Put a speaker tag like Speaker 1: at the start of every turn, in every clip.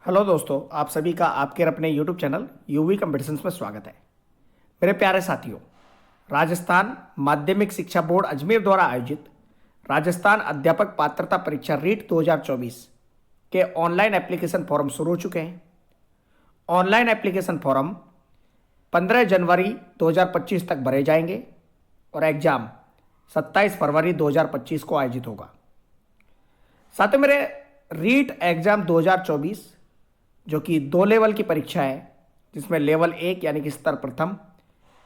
Speaker 1: Hello दोस्तों, आप सभी का आपके अपने यूट्यूब चैनल यूवी कंपटीशंस में स्वागत है। मेरे प्यारे साथियों, राजस्थान माध्यमिक शिक्षा बोर्ड अजमेर द्वारा आयोजित राजस्थान अध्यापक पात्रता परीक्षा रीट 2024 के ऑनलाइन एप्लीकेशन फॉर्म शुरू हो चुके हैं। ऑनलाइन एप्लीकेशन फॉर्म 15 जनवरी 2025 तक भरे जाएंगे और एग्जाम 27 फरवरी 2025 को आयोजित होगा। साथ ही मेरे रीट एग्जाम 2024 जो कि 2 लेवल की परीक्षा है, जिसमें लेवल 1 यानी कि स्तर प्रथम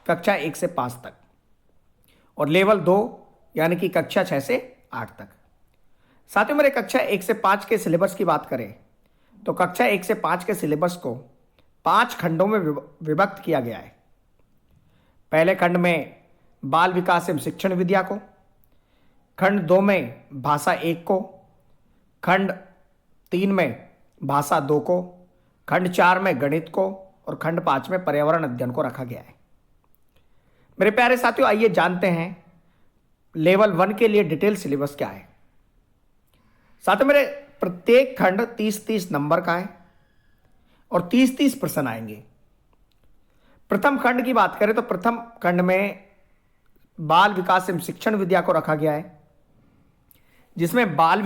Speaker 1: कक्षा 1 से 5 तक और लेवल 2 यानी कि कक्षा 6 से 8 तक। साथ ही मेरे कक्षा 1 से 5 के सिलेबस की बात करें तो कक्षा 1 से 5 के सिलेबस को 5 खंडों में विभक्त किया गया है। पहले खंड में बाल विकास एवं शिक्षण विद्या को, खंड 2 में भाषा 1 को, खंड 3 में भाषा 2 को, खंड 4 में गणित को और खंड 5 में पर्यावरण अध्ययन को रखा गया है। मेरे प्यारे साथियों, आइए जानते हैं लेवल 1 के लिए डिटेल सिलेबस क्या है। साथ ही मेरे प्रत्येक खंड 30-30 नंबर का है और 30-30 प्रश्न आएंगे। प्रथम खंड की बात करें तो प्रथम खंड में बाल विकास एवं शिक्षण विद्या को रखा गया है, जिसमें बाल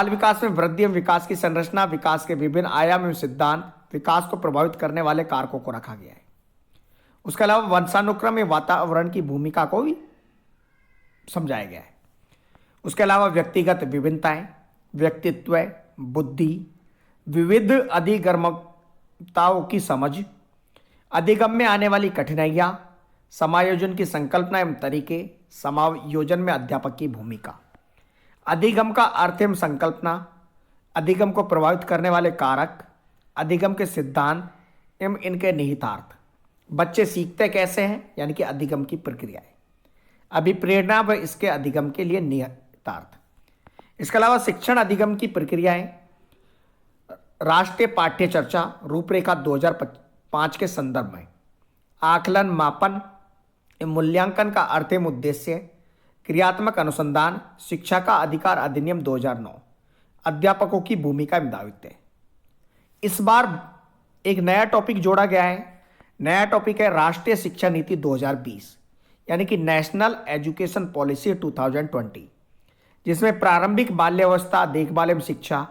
Speaker 1: विकास में वृद्धि एवं विकास की संरचना, विकास के विभिन्न आयाम एवं सिद्धांत, विकास को प्रभावित करने वाले कारकों को रखा गया है। उसके अलावा वंशानुक्रम एवं वातावरण की भूमिका को भी समझाया गया है। उसके अलावा व्यक्तिगत विभिन्नताएं, व्यक्तित्व, बुद्धि, विविध अधिगम्यताओं की समझ, अधिगम में आने वाली कठिनाइयां, समायोजन की संकल्पना एवं तरीके, समायोजन में अध्यापक की भूमिका, अधिगम का अर्थ एवं संकल्पना, अधिगम को प्रभावित करने वाले कारक, अधिगम के सिद्धांत एवं इनके निहितार्थ, बच्चे सीखते कैसे हैं यानी कि अधिगम की प्रक्रियाएं, अभिप्रेरणा व इसके अधिगम के लिए निहितार्थ। इसके अलावा शिक्षण अधिगम की प्रक्रियाएं, राष्ट्रीय पाठ्य चर्चा रूपरेखा 2005 के संदर्भ में, आकलन, मापन एवं मूल्यांकन का अर्थ एवं उद्देश्य, क्रियात्मक अनुसंधान, शिक्षा का अधिकार अधिनियम 2009, अध्यापकों की भूमिका एवं दायित्व। इस बार एक नया टॉपिक जोड़ा गया है। नया टॉपिक है राष्ट्रीय शिक्षा नीति 2020 यानी कि नेशनल एजुकेशन पॉलिसी 2020, जिसमें प्रारंभिक बाल्यावस्था देखभाल एवं शिक्षा,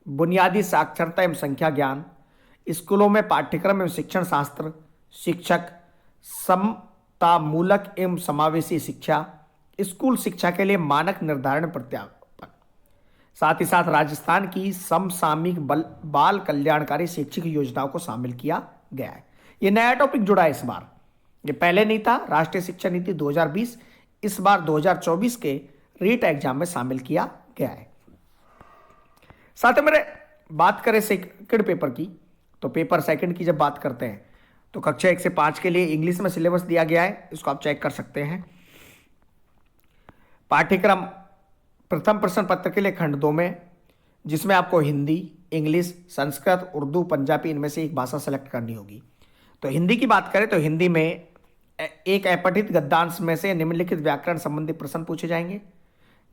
Speaker 1: बुनियादी साक्षरता एवं संख्या ज्ञान, स्कूलों में पाठ्यक्रम एवं शिक्षण शास्त्र, शिक्षक, समतामूलक एवं समावेशी शिक्षा, स्कूल शिक्षा के लिए मानक निर्धारण प्रत्यापन, साथ ही साथ राजस्थान की समसामयिक बाल कल्याणकारी शैक्षिक योजनाओं को शामिल किया गया है। यह नया टॉपिक जुड़ा है इस बार, ये पहले नहीं था। राष्ट्रीय शिक्षा नीति 2020 इस बार 2024 के रीट एग्जाम में शामिल किया गया है। साथ ही मेरे बात करें सेकंड पेपर की, तो पेपर सेकंड की जब बात करते हैं तो कक्षा 1 से 5 के लिए इंग्लिश में सिलेबस दिया गया है, इसको आप चेक कर सकते हैं। पाठ्यक्रम प्रथम प्रश्न पत्र के लिए खंड 2 में, जिसमें आपको हिंदी, इंग्लिश, संस्कृत, उर्दू, पंजाबी इनमें से एक भाषा सेलेक्ट करनी होगी। तो हिंदी की बात करें तो हिंदी में एक अपठित गद्यांश में से निम्नलिखित व्याकरण संबंधी प्रश्न पूछे जाएंगे,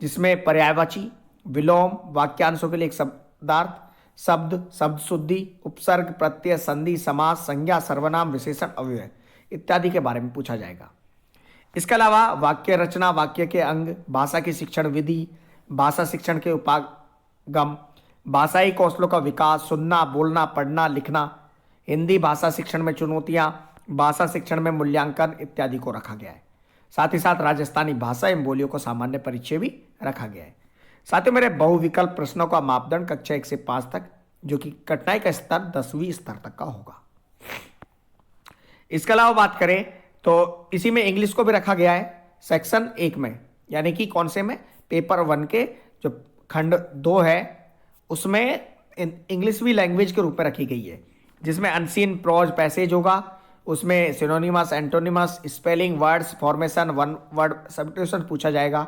Speaker 1: जिसमें पर्यायवाची, विलोम, वाक्यांशों के लिए एक शब्दार्थ, शब्द, शब्द शुद्धि, उपसर्ग, प्रत्यय, संधि, समास, संज्ञा, सर्वनाम, विशेषण, अव्यय इत्यादि के बारे में पूछा जाएगा। इसके अलावा वाक्य रचना, वाक्य के अंग, भाषा की शिक्षण विधि, भाषा शिक्षण के उपागम, भाषाई कौशलों का विकास, सुनना, बोलना, पढ़ना, लिखना, हिंदी भाषा शिक्षण में चुनौतियां, भाषा शिक्षण में मूल्यांकन इत्यादि को रखा गया है। साथ ही साथ राजस्थानी भाषा एवं बोलियों को सामान्य परिचय भी रखा गया है। साथ ही मेरे बहुविकल्प प्रश्नों का मापदंड कक्षा 1 से 5 तक, जो कि कठिनाई का स्तर 10वीं स्तर तक का होगा। इसके अलावा बात करें तो इसी में इंग्लिश को भी रखा गया है सेक्शन 1 में, यानी कि कौन से में, पेपर 1 के जो खंड 2 है उसमें इंग्लिश भी लैंग्वेज के रूप में रखी गई है, जिसमें अनसीन प्रोज पैसेज होगा, उसमें synonymous, antonymous, spelling, words, formation, one word substitution पूछा जाएगा।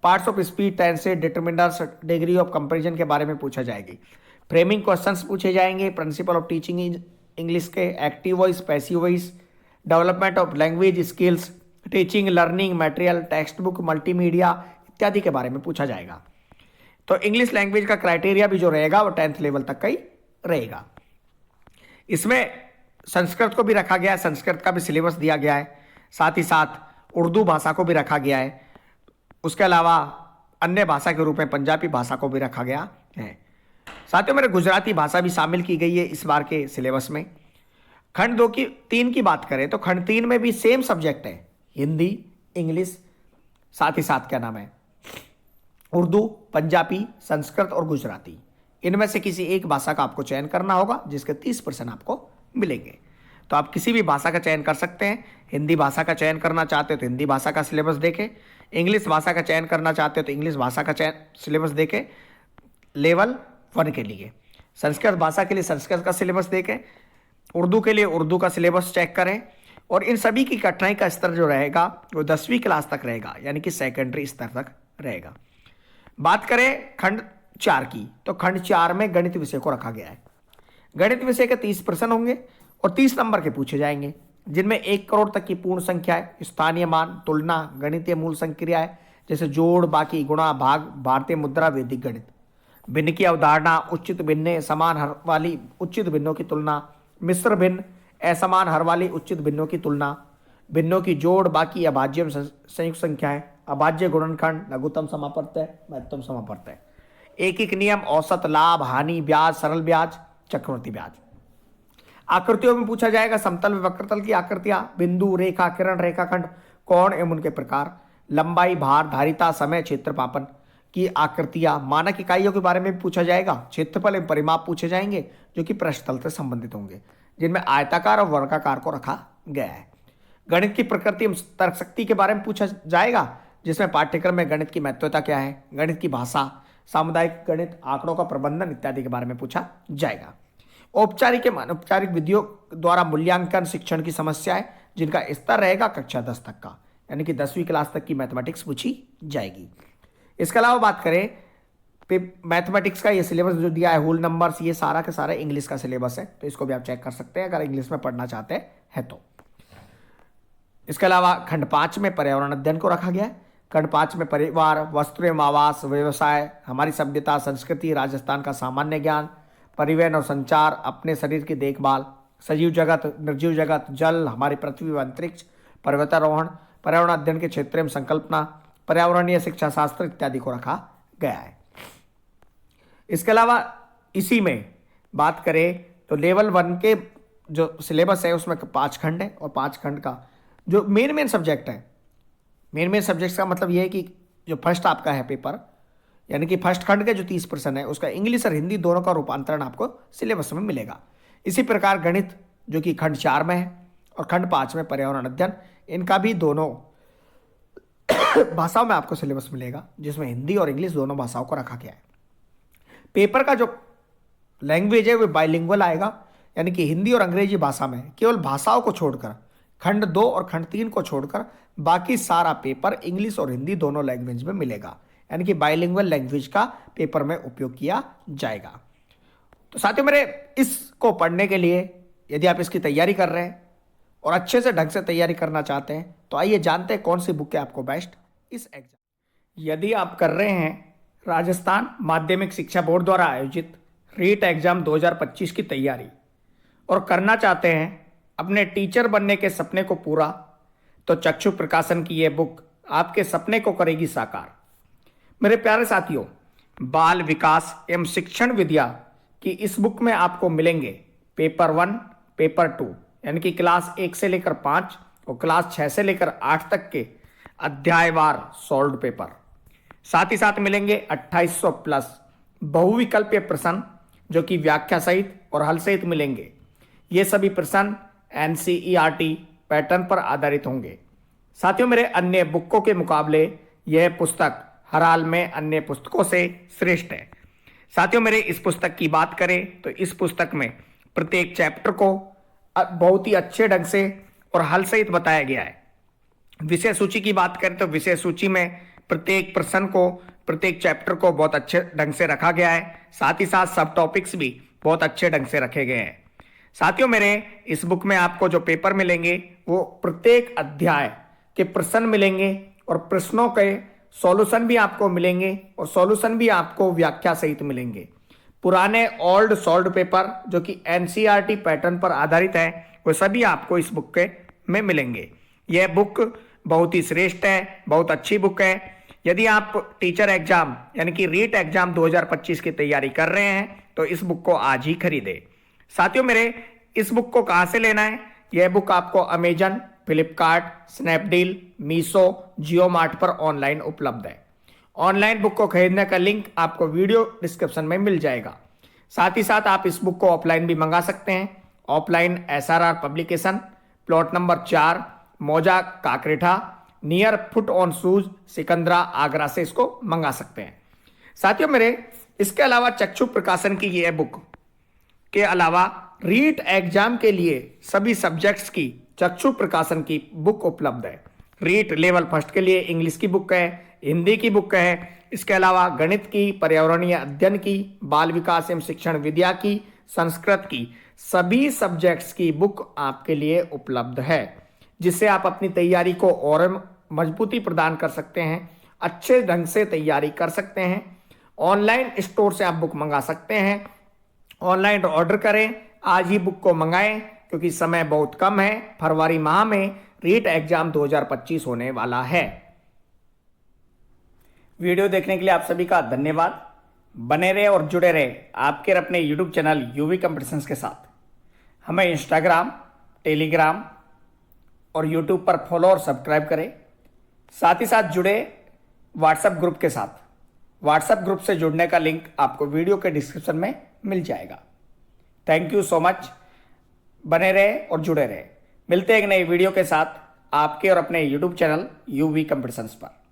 Speaker 1: Parts of speech, tenses, determiners, degree of comparison के बारे में पूछा जाएगी। फ्रेमिंग क्वेश्चंस पूछे जाएंगे, प्रिंसिपल ऑफ टीचिंग इंग्लिश के, active voice, passive voice, development of language skills, teaching learning material, text book, multimedia इत्यादि के बारे में पूछा जाएगा। तो इंग्लिश लैंग्वेज का क्राइटेरिया भी जो रहेगा वो 10th लेवल तक का ही रहेगा। इसमें संस्कृत को भी रखा गया है, संस्कृत का भी सिलेबस दिया गया है, साथ ही साथ उर्दू भाषा को भी रखा गया है। उसके अलावा अन्य भाषा के रूप में पंजाबी भाषा को भी रखा गया है। साथियों मेरे गुजराती भाषा भी शामिल की गई है इस बार के सिलेबस में। खंड 3 की बात करें तो खंड 3 में भी सेम सब्जेक्ट है, हिंदी, इंग्लिश, साथ ही साथ क्या नाम है, उर्दू, पंजाबी, संस्कृत और गुजराती। इनमें से किसी एक भाषा का आपको चयन करना होगा जिसके 30% आपको मिलेंगे। तो आप किसी भी भाषा का चयन कर सकते हैं। हिंदी भाषा का चयन करना चाहते हो तो हिंदी भाषा का सिलेबस देखें, इंग्लिश भाषा का चयन करना चाहते हो तो इंग्लिश भाषा का चयन सिलेबस देखें लेवल 1 के लिए, संस्कृत भाषा के लिए संस्कृत का सिलेबस देखें, उर्दू के लिए उर्दू का सिलेबस चेक करें। और इन सभी की कठिनाई का स्तर जो रहेगा वो 10वीं क्लास तक रहेगा, यानी कि सेकेंडरी स्तर तक रहेगा। बात करें खंड 4 की तो खंड 4 में गणित विषय को रखा गया है। गणित विषय के 30% होंगे और 30 नंबर के पूछे जाएंगे, जिनमें 1 करोड़ तक की पूर्ण संख्या है, स्थानीय मान, तुलना, गणितीय मूल संक्रियाएं जैसे जोड़, बाकी, गुणा, भाग, भारतीय मुद्रा, वैदिक गणित, भिन्न की अवधारणा, उचित भिन्न, समान हर वाली उचित भिन्नों की तुलना, मिश्र भिन्न, असमान हर वाली उचित भिन्नों की तुलना, भिन्नों की जोड़, बाकी, अभाज्य संयुक्त संख्याएं, अभाज्य गुणनखंड, लघुत्तम समापवर्त्य, महत्तम समापवर्त्य, एक एक नियम, औसत, लाभ, हानि, ब्याज, सरल ब्याज, चक्रवृद्धि ब्याज। आकृतियों में पूछा जाएगा समतल वक्रतल की आकृतियां, बिंदु, रेखा, किरण, रेखाखंड, कोण एवं उनके प्रकार, लंबाई, भार, धारिता, समय, क्षेत्रफल की आकृतियां, मानक इकाइयों के बारे में भी पूछा जाएगा, क्षेत्रफल एवं परिमाप पूछे जाएंगे जो कि पृष्ठतल से संबंधित होंगे, जिनमें आयताकार और वर्गाकार को रखा गया है। गणित की प्रकृति एवं तर्क शक्ति के बारे में पूछा जाएगा, जिसमें पाठ्यक्रम में गणित की महत्वता क्या है, गणित की भाषा, सामुदायिक गणित, आंकड़ों का प्रबंधन इत्यादि के बारे में पूछा जाएगा। औपचारिक एवं अनौपचारिक विधियों द्वारा मूल्यांकन शिक्षण की समस्याएं, जिनका स्तर रहेगा कक्षा 10 तक का, यानी कि 10वीं क्लास तक की मैथमेटिक्स पूछी जाएगी। इसके अलावा बात करें मैथमेटिक्स का ये सिलेबस जो दिया है, होल नंबर्स, ये सारा के सारा इंग्लिश का सिलेबस है, तो इसको भी आप चेक कर सकते हैं अगर इंग्लिश में पढ़ना चाहते हैं तो। इसके अलावा खंड 5 में पर्यावरण अध्ययन को रखा गया है। खंड 5 में परिवार, वस्त्र एवं आवास, व्यवसाय, हमारी सभ्यता, संस्कृति, राजस्थान का सामान्य ज्ञान, परिवहन और संचार, अपने शरीर की देखभाल, सजीव जगत, निर्जीव जगत, जल, हमारी पृथ्वी व अंतरिक्ष, पर्वतारोहण, पर्यावरण अध्ययन के क्षेत्र में संकल्पना, पर्यावरणीय शिक्षा शास्त्र इत्यादि को रखा गया है। इसके अलावा इसी में बात करें तो लेवल 1 के जो सिलेबस है उसमें 5 खंड है और 5 खंड का जो मेन सब्जेक्ट है, मेन सब्जेक्ट्स का मतलब ये है कि जो फर्स्ट आपका है पेपर, यानी कि फर्स्ट खंड के जो 30% है उसका इंग्लिश और हिंदी दोनों का रूपांतरण आपको सिलेबस में मिलेगा। इसी प्रकार गणित जो कि खंड 4 में है और खंड 5 में पर्यावरण अध्ययन, इनका भी दोनों भाषाओं में आपको सिलेबस मिलेगा, जिसमें हिंदी और इंग्लिश दोनों भाषाओं को रखा गया है। पेपर का जो लैंग्वेज है वो बाइलिंगुअल आएगा, यानी कि हिंदी और अंग्रेजी भाषा में, केवल भाषाओं को छोड़कर, खंड 2 और खंड 3 को छोड़कर बाकी सारा पेपर इंग्लिश और हिंदी दोनों लैंग्वेज में मिलेगा, यानी कि बाइलिंगुअल लैंग्वेज का पेपर में उपयोग किया जाएगा। तो साथियों मेरे, इसको पढ़ने के लिए यदि आप इसकी तैयारी कर रहे हैं और अच्छे से ढंग से तैयारी करना चाहते हैं तो आइए जानते हैं कौन सी बुक है आपको बेस्ट इस एग्जाम। यदि आप कर रहे हैं राजस्थान माध्यमिक शिक्षा बोर्ड द्वारा आयोजित रीट एग्जाम 2025 की तैयारी और करना चाहते हैं अपने टीचर बनने के सपने को पूरा, तो चक्षु प्रकाशन की यह बुक आपके सपने को करेगी साकार। मेरे प्यारे साथियों, बाल विकास एवं शिक्षण विद्या की इस बुक में आपको मिलेंगे पेपर 1, पेपर 2 यानी कि क्लास 1 से लेकर 5 और क्लास 6 से लेकर 8 तक के अध्यायवार सॉल्व्ड पेपर। साथ ही साथ मिलेंगे 2800 प्लस बहुविकल्पीय प्रश्न जो कि व्याख्या सहित और हल सहित मिलेंगे। ये सभी प्रश्न NCERT पैटर्न पर आधारित होंगे। साथियों मेरे, अन्य बुकों के मुकाबले यह पुस्तक हर हाल में अन्य पुस्तकों से श्रेष्ठ है। साथियों मेरे, इस पुस्तक की बात करें तो इस पुस्तक में प्रत्येक चैप्टर को बहुत ही अच्छे ढंग से और हल सहित बताया गया है। विषय सूची की बात करें तो विषय सूची में प्रत्येक प्रश्न को, प्रत्येक चैप्टर को बहुत अच्छे ढंग से रखा गया है। साथ ही साथ सब टॉपिक्स भी बहुत अच्छे ढंग से रखे गए हैं। साथियों मेरे, इस बुक में आपको जो पेपर मिलेंगे वो प्रत्येक अध्याय के प्रश्न मिलेंगे और प्रश्नों के सॉल्यूशन भी आपको मिलेंगे और सॉल्यूशन भी आपको व्याख्या सहित मिलेंगे। पुराने ओल्ड सॉल्ड पेपर जो कि एनसीईआरटी पैटर्न पर आधारित है, वो सभी आपको इस बुक के में मिलेंगे। यह बुक बहुत ही श्रेष्ठ है, बहुत अच्छी बुक है। यदि आप टीचर एग्जाम यानी कि रीट एग्जाम 2025 की तैयारी कर रहे हैं तो इस बुक को आज ही खरीदें। साथियों मेरे, इस बुक को कहां से लेना है? यह बुक आपको अमेजन, फ्लिपकार्ट, स्नैपडील, मीशो, जियो मार्ट पर ऑनलाइन उपलब्ध है। ऑनलाइन बुक को खरीदने का लिंक आपको वीडियो डिस्क्रिप्शन में मिल जाएगा। साथ ही साथ आप इस बुक को ऑफलाइन भी मंगा सकते हैं। Offline SRR publication, plot number 4, मौजा Kakretha, near foot on shoes, Sikandra, Agra से इसको मंगा सकते हैं। साथियों मेरे, इसके अलावा चक्षु प्रकाशन की यह बुक के अलावा रीट एग्जाम के लिए सभी सब्जेक्ट्स की चक्षु प्रकाशन की बुक उपलब्ध है। रीट लेवल फर्स्ट के लिए इंग्लिश की बुक है, हिंदी की बुक है, इसके अलावा गणित की, पर्यावरणीय अध्ययन की, बाल विकास एवं शिक्षण विद्या की, संस्कृत की, सभी सब्जेक्ट्स की बुक आपके लिए उपलब्ध है, जिससे आप अपनी तैयारी को और मजबूती प्रदान कर सकते हैं, अच्छे ढंग से तैयारी कर सकते हैं। ऑनलाइन स्टोर से आप बुक मंगा सकते हैं। ऑनलाइन ऑर्डर करें, आज ही बुक को मंगाएं क्योंकि समय बहुत कम है। फरवरी माह में रीट एग्जाम 2025 होने वाला है। वीडियो देखने के लिए आप सभी का धन्यवाद। बने रहे और जुड़े रहे आपके अपने यूट्यूब चैनल यूवी कंपटीशंस के साथ। हमें इंस्टाग्राम, टेलीग्राम और यूट्यूब पर फॉलो और सब्सक्राइब करें। साथ ही साथ जुड़े व्हाट्सएप ग्रुप के साथ। व्हाट्सएप ग्रुप से जुड़ने का लिंक आपको वीडियो के डिस्क्रिप्शन में मिल जाएगा। Thank you so much. बने रहे और जुड़े रहे। मिलते हैं एक नई वीडियो के साथ आपके और अपने यूट्यूब चैनल यूवी कंपटीशंस पर।